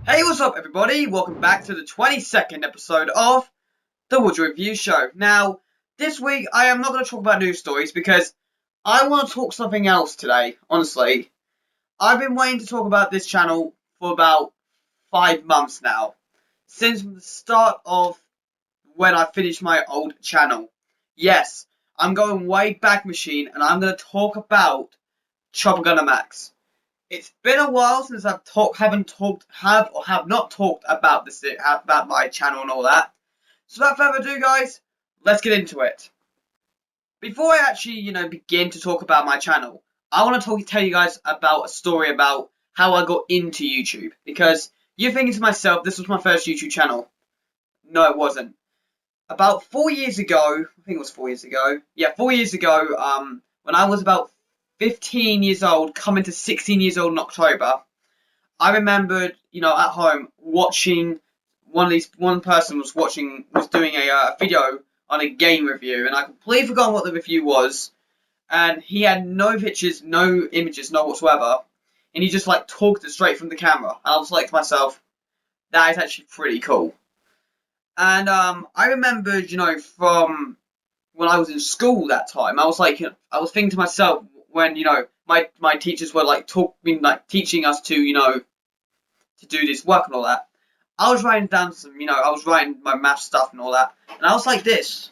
Hey, what's up, everybody? Welcome back to the 22nd episode of the Woodrow Review Show. Now, this week I am not going to talk about news stories because I want to talk something else today, honestly. I've been waiting to talk about this channel for about 5 months now, since the start of when I finished my old channel. Yes, I'm going way back machine and I'm going to talk about ChopperGunnerMax. It's been a while since I've have not talked about about my channel and all that. So without further ado, guys, let's get into it. Before I actually, begin to talk about my channel, I want to tell you guys about a story about how I got into YouTube. Because you're thinking to myself, this was my first YouTube channel. No, it wasn't. About 4 years ago, I think it was 4 years ago. Yeah, 4 years ago, when I was about 15 years old, coming to 16 years old in October, I remembered, at home watching one person was doing a video on a game review, and I completely forgot what the review was, and he had no pictures, no images, no whatsoever, and he just like talked it straight from the camera, and I was like to myself, that is actually pretty cool. And I remembered, from when I was in school that time, I was like, I was thinking to myself when, my teachers were like teaching us to do this work and all that. I was writing down I was writing my math stuff and all that, and I was like this,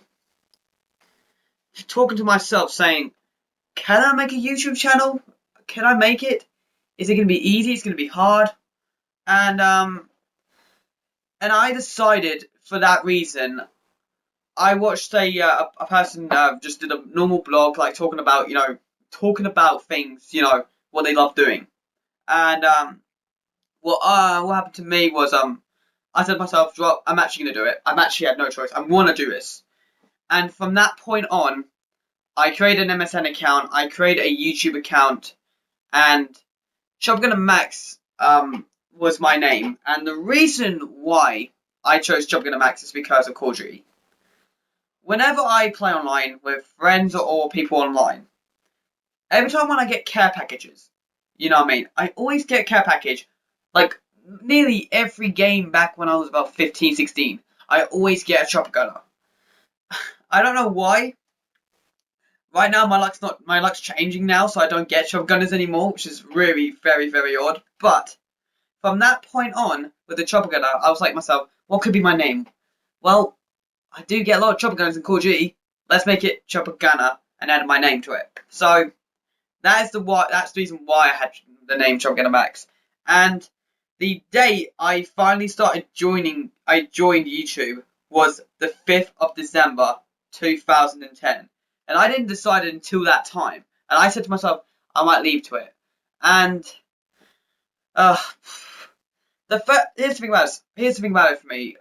talking to myself, saying, "Can I make a YouTube channel? Can I make it? Is it going to be easy? It's going to be hard." And I decided for that reason. I watched a person just did a normal blog, like talking about things, what they love doing, and what happened to me was I said to myself, well, I'm actually gonna do it. I'm actually had no choice. I want to do this, and from that point on, I created an MSN account, I created a YouTube account, and ChopperGunnerMax was my name, and the reason why I chose ChopperGunnerMax is because of Call of Duty. Whenever I play online with friends or people online, every time when I get care packages, you know what I mean? I always get a care package, like nearly every game back when I was about 15, 16. I always get a chopper gunner. I don't know why. Right now my luck's changing now, so I don't get chopper gunners anymore, which is really very, very odd. But from that point on, with the chopper gunner, I was like to myself, what could be my name? Well, I do get a lot of chopper gunners in Call of Duty. Let's make it Chopper Gunner and add my name to it. So that's the reason why I had the name ChopperGunnerMax. And the day I finally joined YouTube was the 5th of December 2010. And I didn't decide it until that time. And I said to myself, I might leave to it. And uh here's the thing about it for me.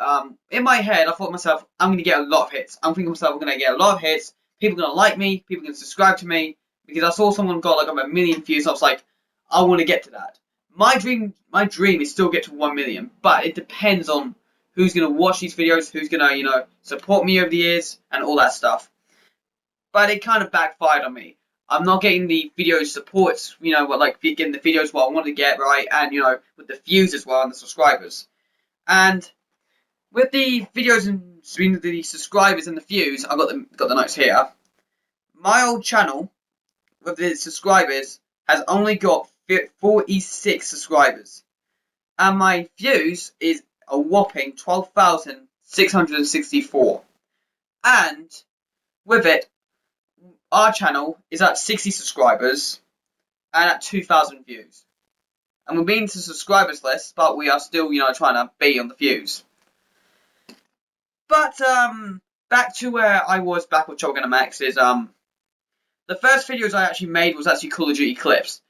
In my head, I thought to myself, I'm gonna get a lot of hits. I'm thinking to myself, I'm gonna get a lot of hits. People are gonna like me. People are gonna subscribe to me because I saw someone got like a million views. I was like, I want to get to that. My dream is still get to 1 million, but it depends on who's gonna watch these videos, who's gonna support me over the years, and all that stuff. But it kind of backfired on me. I'm not getting the video supports, getting the videos what I want to get, right, and with the views as well and the subscribers. And with the videos and the subscribers and the views, I've got the notes here. My old channel with the subscribers has only got 46 subscribers, and my views is a whopping 12,664. And with it, our channel is at 60 subscribers and at 2,000 views. And we're being to subscribers list, but we are still, trying to be on the views. But back to where I was back with ChopperGunnerMax is the first videos I actually made was actually Call of Duty clips,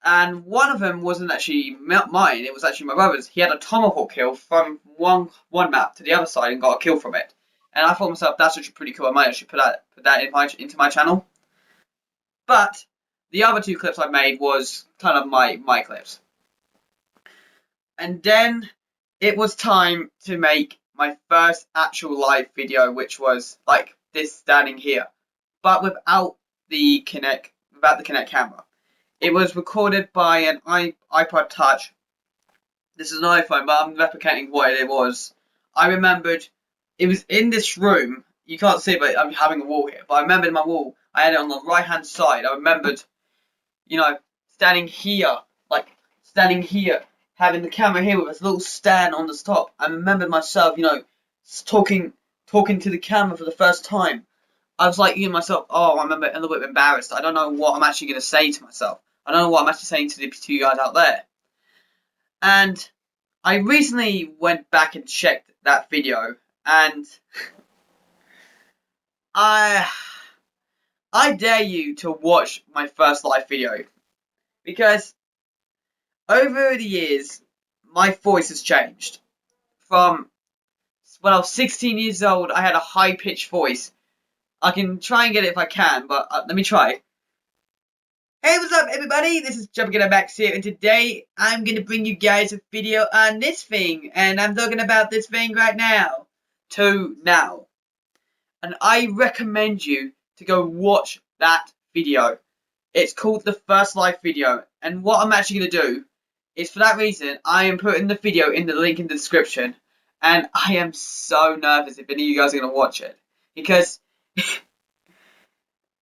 and one of them wasn't actually mine. It was actually my brother's. He had a tomahawk kill from one map to the other side and got a kill from it. And I thought to myself, that's actually pretty cool. I might actually put that into my channel. But the other two clips I made was kind of my clips. And then it was time to make my first actual live video, which was like this standing here, but without the Kinect camera. It was recorded by an iPod Touch This is an iPhone, but I'm replicating what it was. I remembered it was in this room. You can't see it, but I'm having a wall here. But I remembered my wall. I had it on the right hand side. I remembered, you know, standing here, like standing here, having the camera here with this little stand on the top. I remembered myself, talking to the camera for the first time. I was like, myself, oh, I remember a little bit embarrassed. I don't know what I'm actually going to say to myself. I don't know what I'm actually saying to the two guys out there. And I recently went back and checked that video, and I dare you to watch my first live video, because over the years my voice has changed. From when I was 16 years old, I had a high pitched voice. I can try and get it if I can, but let me try. Hey, what's up, everybody? This is ChopperGunnerMax here, and today I'm gonna bring you guys a video on this thing, and I'm talking about this thing right now. To now. And I recommend you to go watch that video. It's called the first live video, and what I'm actually gonna do is, for that reason, I am putting the video in the link in the description, and I am so nervous if any of you guys are gonna watch it, because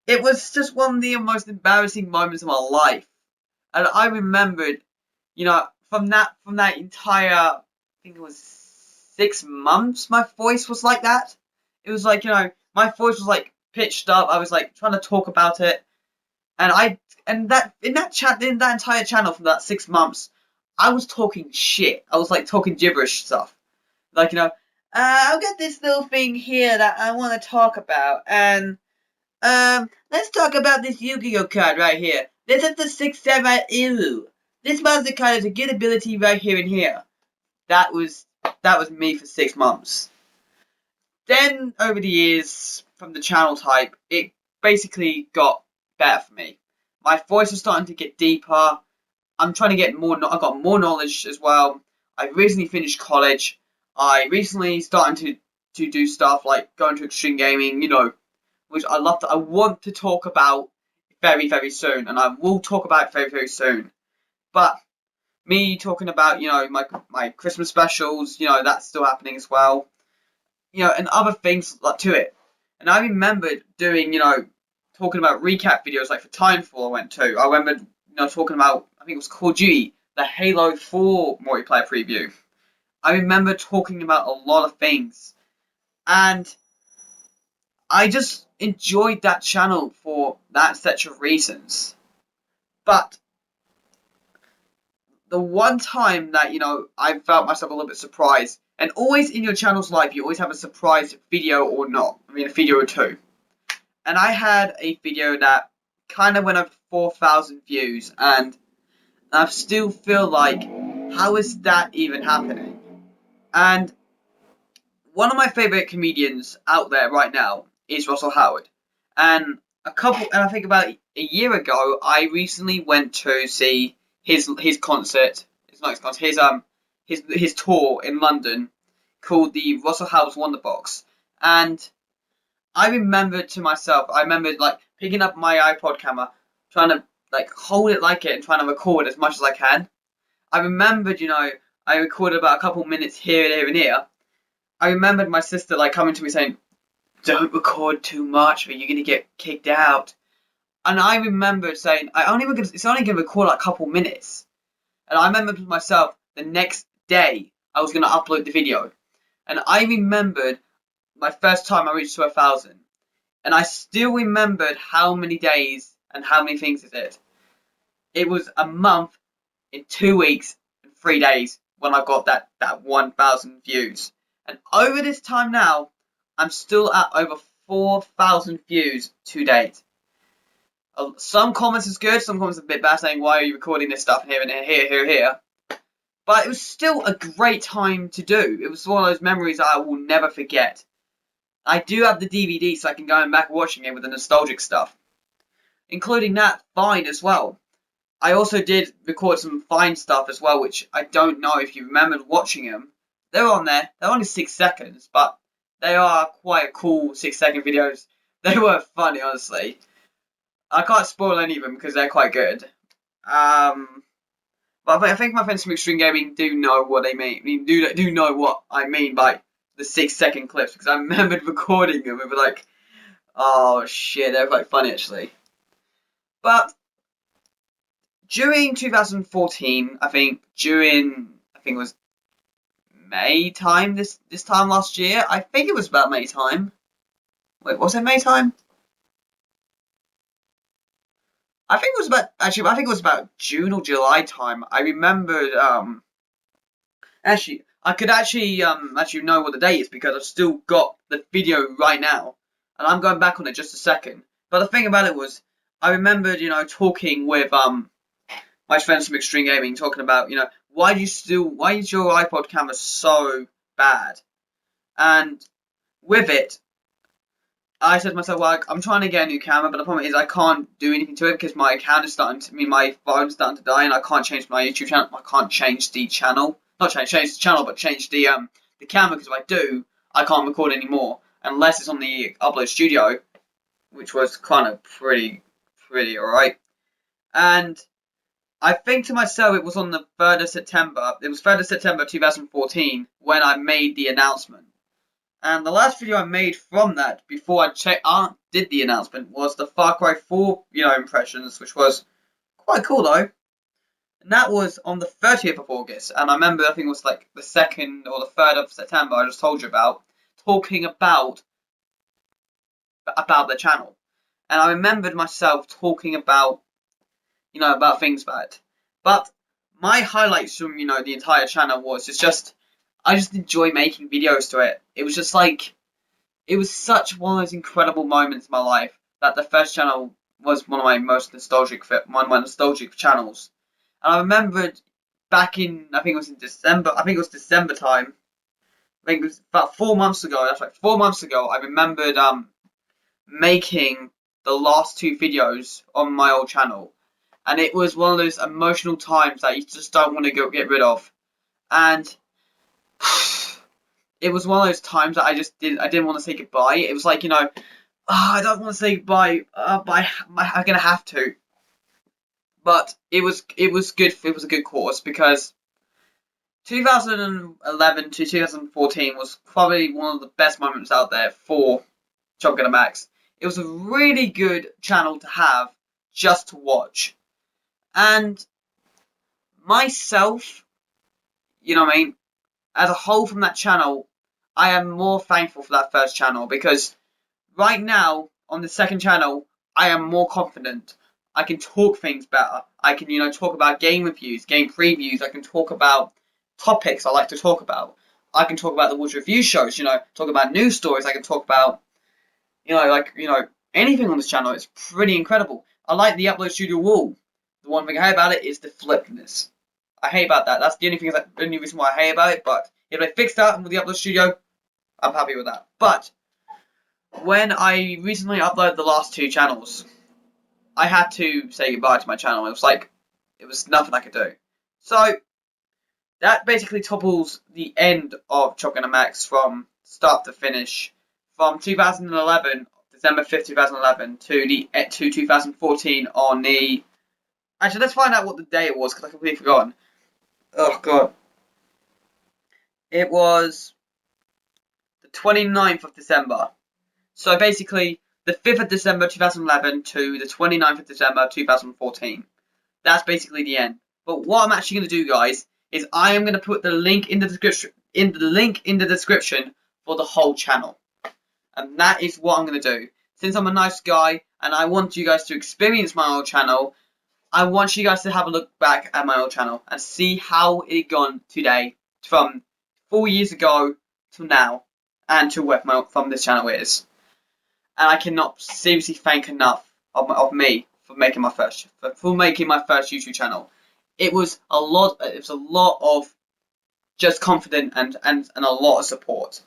it was just one of the most embarrassing moments of my life. And I remembered, from that entire, I think it was 6 months, my voice was like that. It was like, my voice was like pitched up. I was like trying to talk about it, and in that entire channel for that 6 months, I was talking shit. I was like talking gibberish stuff, like I've got this little thing here that I want to talk about, and let's talk about this Yu-Gi-Oh card right here. This is the 6 Samurai Iru. This monster card has a good ability right here and here. That was me for 6 months. Then, over the years, from the channel type, it basically got better for me. My voice was starting to get deeper. I'm trying to get more. I got more knowledge as well. I recently finished college. I recently started to do stuff like going to extreme gaming, which I love. I want to talk about very, very soon, and I will talk about it very, very soon. But me talking about, my Christmas specials, that's still happening as well. And other things like to it. And I remember doing, talking about recap videos like for Timefall I went to. I remember, talking about, I think it was Call of Duty, the Halo 4 multiplayer preview. I remember talking about a lot of things. And I just enjoyed that channel for that set of reasons. But the one time that, I felt myself a little bit surprised, and always in your channel's life, you always have a surprise video or not. I mean, a video or two. And I had a video that kind of went over 4,000 views, and I still feel like, how is that even happening? And one of my favorite comedians out there right now is Russell Howard. And I think about a year ago, I recently went to see his concert. It's not his concert. His tour in London, called the Russell Howard's Wonderbox. And I remembered to myself, like picking up my iPod camera, trying to like hold it like it and trying to record as much as I can. I remembered, I recorded about a couple minutes here and here and here. I remembered my sister like coming to me saying, "Don't record too much, or you're gonna get kicked out." And I remembered saying, it's only gonna record like a couple minutes. And I remembered to myself, the next day I was gonna upload the video. And I remembered my first time I reached to 1,000, and I still remembered how many days and how many things it did. It was a month, in 2 weeks, and 3 days when I got that 1,000 views. And over this time now, I'm still at over 4,000 views to date. Some comments is good, some comments are a bit bad, saying, "Why are you recording this stuff here and here?" But it was still a great time to do. It was one of those memories I will never forget. I do have the DVD, so I can go back watching it with the nostalgic stuff, including that Vine as well. I also did record some Vine stuff as well, which I don't know if you remembered watching them. They're on there. They're only 6 seconds, but they are quite cool 6-second videos. They were funny, honestly. I can't spoil any of them because they're quite good. But But I think my friends from Extreme Gaming do know what they mean. I mean, do know what I mean by the 6-second clips, because I remembered recording them. It was like, oh shit, they're quite funny actually. But during 2014, I think it was May time this time last year. I think it was about May time. Wait, was it May time? I think it was about June or July time. I remembered actually I could actually know what the date is because I've still got the video right now, and I'm going back on it just a second. But the thing about it was, I remembered, talking with my friends from Extreme Gaming, talking about, why is your iPod camera so bad? And with it, I said to myself, well, I'm trying to get a new camera, but the problem is I can't do anything to it because my account is my phone's starting to die, and I can't change my YouTube channel. I can't change the channel, not change the channel, but change the camera, because if I do, I can't record anymore unless it's on the Upload Studio, which was kind of pretty alright. And I think to myself, it was on the 3rd of September. It was 3rd of September 2014 when I made the announcement. And the last video I made from that, before I did the announcement, was the Far Cry 4, impressions, which was quite cool though. And that was on the 30th of August. And I remember, I think it was like the 2nd or the 3rd of September, I just told you about, talking about the channel. And I remembered myself talking about, about things about it. But my highlights from, the entire channel was I just enjoy making videos to it. It was just like, it was such one of those incredible moments in my life that the first channel was one of my nostalgic channels. And I remembered back in, I think it was December time. I think it was about 4 months ago. That's right, 4 months ago. I remembered making the last 2 videos on my old channel, and it was one of those emotional times that you just don't want to get rid of. And it was one of those times that I didn't want to say goodbye. It was like, I don't want to say goodbye, but I'm gonna have to. But it was good. It was a good course, because 2011 to 2014 was probably one of the best moments out there for ChopperGunnerMax. It was a really good channel to have just to watch. And myself, as a whole from that channel, I am more thankful for that first channel, because right now on the second channel, I am more confident. I can talk things better. I can, talk about game reviews, game previews. I can talk about topics I like to talk about. I can talk about the Woods Review shows, talk about news stories. I can talk about, anything on this channel. It's pretty incredible. I like the Upload Studio wall. The one thing I hate about it is the flipness. I hate about that. That's the only reason why I hate about it. But if they fix that with the Upload Studio, I'm happy with that. But when I recently uploaded the last 2 channels, I had to say goodbye to my channel. It was like, it was nothing I could do. So that basically topples the end of ChopperGunnerMax from start to finish, from 2011, December 5th, 2011 to 2014 on the. Actually, let's find out what the day it was, because I completely forgotten. Oh god. It was the 29th of December. So basically, the 5th of December 2011 to the 29th of December 2014. That's basically the end. But what I'm actually going to do, guys, is I am going to put the link in the description for the whole channel. And that is what I'm going to do. Since I'm a nice guy and I want you guys to experience my old channel, I want you guys to have a look back at my old channel and see how it gone today, from 4 years ago to now, and to where from this channel is. And I cannot seriously thank enough of me for making my first YouTube channel. It was a lot. It was a lot of just confidence and a lot of support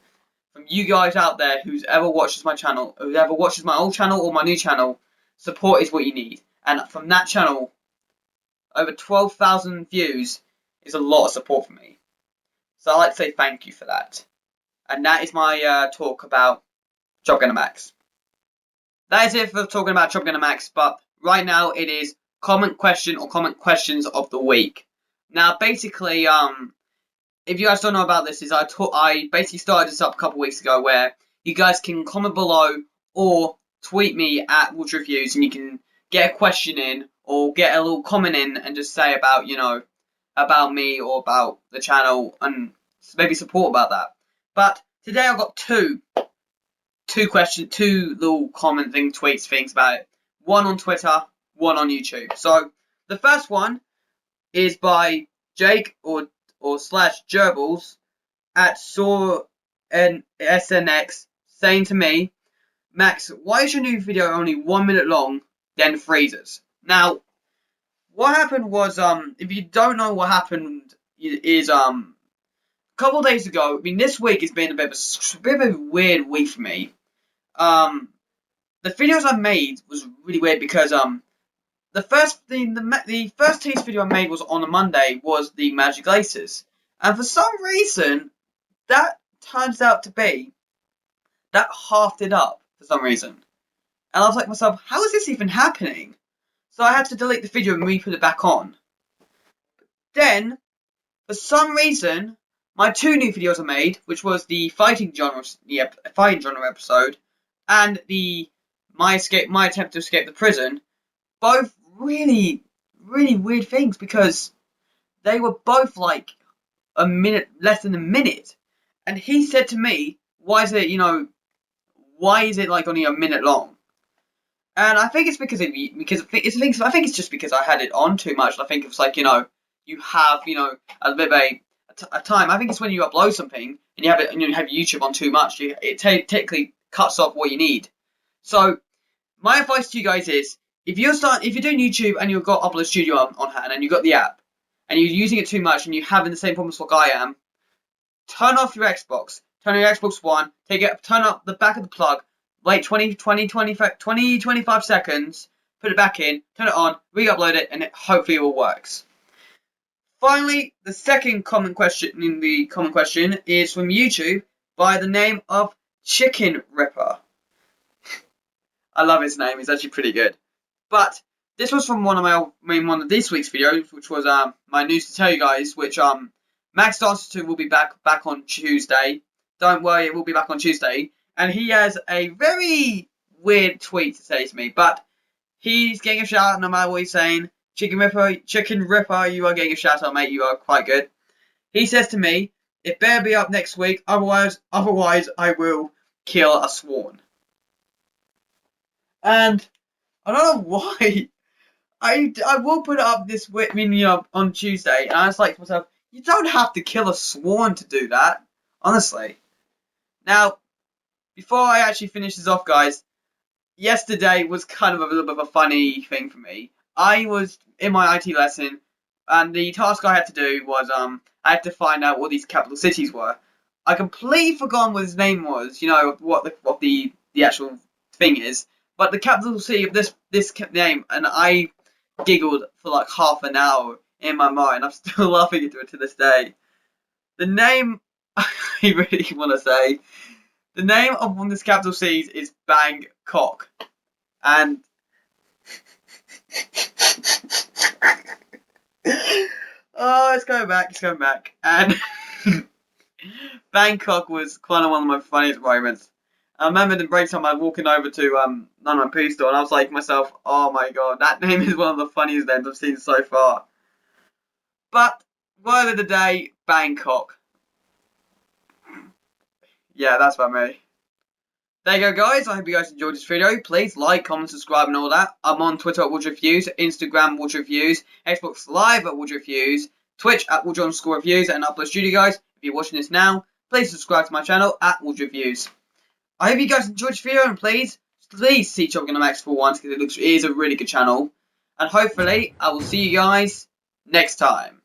from you guys out there who's ever watches my channel, who's ever watches my old channel or my new channel. Support is what you need, and from that channel, over 12,000 views is a lot of support for me. So I'd like to say thank you for that. And that is my talk about ChopperGunnerMax. That is it for talking about ChopperGunnerMax, but right now it is comment question or comment questions of the week. Now, basically, if you guys don't know about this, is I basically started this up a couple weeks ago, where you guys can comment below or tweet me at WOODROWREVIEWS, and you can get a question in or get a little comment in and just say about, you know, about me or about the channel, and maybe support about that. But today I've got two little comment tweets things about it. One on Twitter, one on YouTube. So the first one is by Jake or slash Gerbils at SNX, saying to me, Max, why is your new video only 1 minute long, then freezes? Now, what happened was, if you don't know what happened, is, a couple of days ago, I mean, this week has been a bit of a weird week for me. The videos I made was really weird because, the first tease video I made was on a Monday, was the Magic Laces. And for some reason, that turns out to be, that halved it up for some reason. And I was like to myself, how is this even happening? So I had to delete the video and re-put it back on. Then, for some reason, my two new videos I made, which was the fighting genre episode, and my attempt to escape the prison, both really, really weird things, because they were both like a minute, less than a minute. And he said to me, why is it like only a minute long? And I think it's because I think it's just because I had it on too much. I think it's like, you have, a bit of a time. I think it's when you upload something and you have it, and you have YouTube on too much, it technically cuts off what you need. So my advice to you guys is, if you're doing YouTube and you've got Upload Studio on hand and you've got the app and you're using it too much and you're having the same problems like I am, turn off your Xbox. Turn on your Xbox One. Turn up the back of the plug. Wait 25 seconds. Put it back in. Turn it on. Re-upload it, and hopefully it all works. Finally, the second comment question is from YouTube by the name of chickenripper. I love his name. He's actually pretty good. But this was from one of this week's videos, which was my news to tell you guys, which Max Dancer 2 will be back on Tuesday. Don't worry, it will be back on Tuesday. And he has a very weird tweet to say to me, but he's getting a shout out no matter what he's saying. Chicken Ripper, you are getting a shout out, mate. You are quite good. He says to me, it better be up next week, otherwise I will kill a swan. And I don't know why. I will put it up this week, on Tuesday, and I was like to myself, you don't have to kill a swan to do that, honestly. Now, before I actually finish this off, guys, yesterday was kind of a little bit of a funny thing for me. I was in my IT lesson, and the task I had to do was, I had to find out what these capital cities were. I completely forgot what his name was, what the actual thing is, but the capital city of this name, and I giggled for like half an hour in my mind. I'm still laughing into it to this day. The name, I really want to say, the name of one of this capital cities is Bangkok. And oh, it's going back. And Bangkok was kind of one of my funniest moments. I remember the break time I was walking over to my poo store, and I was like to myself, oh my god, that name is one of the funniest names I've seen so far. But word of the day, Bangkok. Yeah, that's about me. There you go, guys. I hope you guys enjoyed this video. Please like, comment, subscribe, and all that. I'm on Twitter at WOODROWREVIEWS, Instagram WOODROWREVIEWS, Xbox Live at WOODROWREVIEWS, Twitch at WOODROW_reviews, and Upload Studio, guys. If you're watching this now, please subscribe to my channel at WOODROWREVIEWS. I hope you guys enjoyed this video, and please see ChopperGunnerMax for once, because it is a really good channel. And hopefully, I will see you guys next time.